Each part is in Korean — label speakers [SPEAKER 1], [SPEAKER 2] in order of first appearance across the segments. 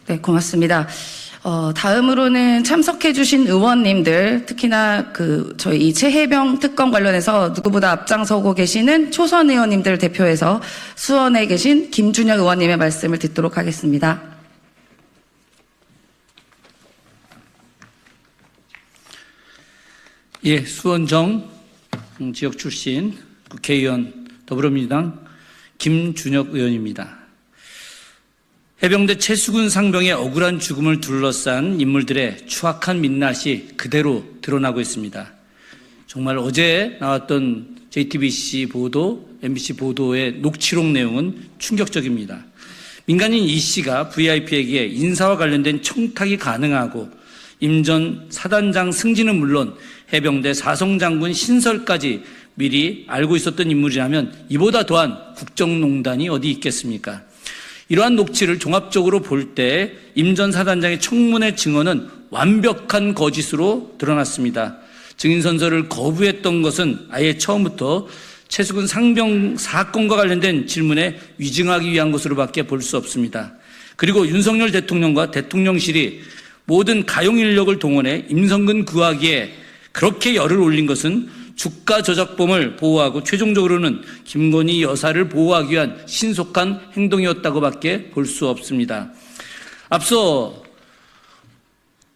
[SPEAKER 1] 네, 고맙습니다. 다음으로는 참석해주신 의원님들, 특히나 저희 이 최혜병 특검 관련해서 누구보다 앞장서고 계시는 초선 의원님들 대표해서 수원에 계신 김준혁 의원님의 말씀을 듣도록 하겠습니다.
[SPEAKER 2] 예, 수원정 지역 출신 국회의원 더불어민주당 김준혁 의원입니다. 해병대 최수근 상병의 억울한 죽음을 둘러싼 인물들의 추악한 민낯이 그대로 드러나고 있습니다. 정말 어제 나왔던 JTBC 보도, MBC 보도의 녹취록 내용은 충격적입니다. 민간인 이 씨가 VIP에게 인사와 관련된 청탁이 가능하고 임 전 사단장 승진은 물론 해병대 사성장군 신설까지 미리 알고 있었던 인물이라면 이보다 더한 국정농단이 어디 있겠습니까? 이러한 녹취를 종합적으로 볼 때 임 전 사단장의 청문회 증언은 완벽한 거짓으로 드러났습니다. 증인선서를 거부했던 것은 아예 처음부터 최수근 상병 사건과 관련된 질문에 위증하기 위한 것으로밖에 볼 수 없습니다. 그리고 윤석열 대통령과 대통령실이 모든 가용 인력을 동원해 임성근 구하기에 그렇게 열을 올린 것은 주가 조작범을 보호하고 최종적으로는 김건희 여사를 보호하기 위한 신속한 행동이었다고밖에 볼 수 없습니다. 앞서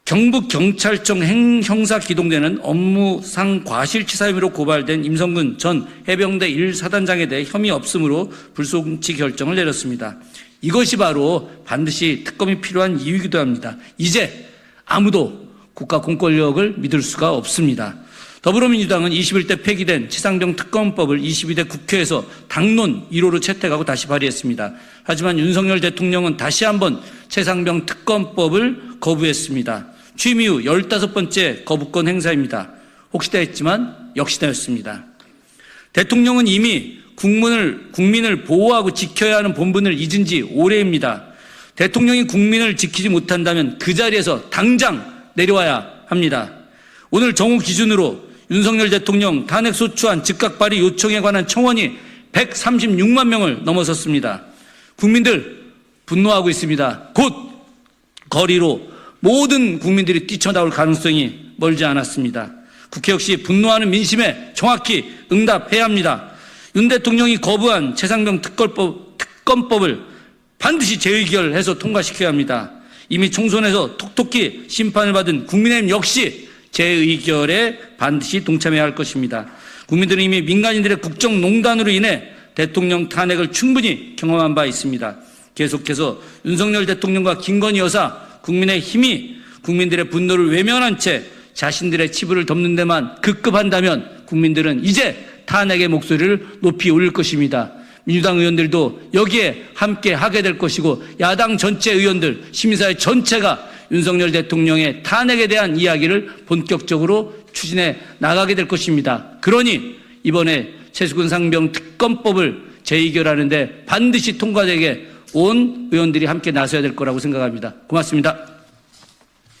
[SPEAKER 2] 경북경찰청 형사기동대는 업무상 과실치사 혐의로 고발된 임성근 전 해병대 1사단장에 대해 혐의 없음으로 불송치 결정을 내렸습니다. 이것이 바로 반드시 특검이 필요한 이유이기도 합니다. 이제 아무도 국가 공권력을 믿을 수가 없습니다. 더불어민주당은 21대 폐기된 최상병 특검법을 22대 국회에서 당론 1호로 채택하고 다시 발의했습니다. 하지만 윤석열 대통령은 다시 한번 최상병 특검법을 거부했습니다. 취임 이후 15번째 거부권 행사입니다. 혹시나 했지만 역시나였습니다. 대통령은 이미 국민을 보호하고 지켜야 하는 본분을 잊은 지 오래입니다. 대통령이 국민을 지키지 못한다면 그 자리에서 당장 내려와야 합니다. 오늘 정오 기준으로 윤석열 대통령 탄핵소추안 즉각 발의 요청에 관한 청원이 136만 명을 넘어섰습니다. 국민들 분노하고 있습니다. 곧 거리로 모든 국민들이 뛰쳐나올 가능성이 멀지 않았습니다. 국회 역시 분노하는 민심에 정확히 응답해야 합니다. 윤 대통령이 거부한 최상병 특검법을 반드시 재의결해서 통과시켜야 합니다. 이미 총선에서 톡톡히 심판을 받은 국민의힘 역시 재의결에 반드시 동참해야 할 것입니다. 국민들은 이미 민간인들의 국정농단으로 인해 대통령 탄핵을 충분히 경험한 바 있습니다. 계속해서 윤석열 대통령과 김건희 여사, 국민의힘이 국민들의 분노를 외면한 채 자신들의 치부를 덮는 데만 급급한다면 국민들은 이제 탄핵의 목소리를 높이 올릴 것입니다. 민주당 의원들도 여기에 함께 하게 될 것이고 야당 전체 의원들, 시민사회 전체가 윤석열 대통령의 탄핵에 대한 이야기를 본격적으로 추진해 나가게 될 것입니다. 그러니 이번에 최수근 상병 특검법을 재의결하는데 반드시 통과되게 온 의원들이 함께 나서야 될 거라고 생각합니다. 고맙습니다.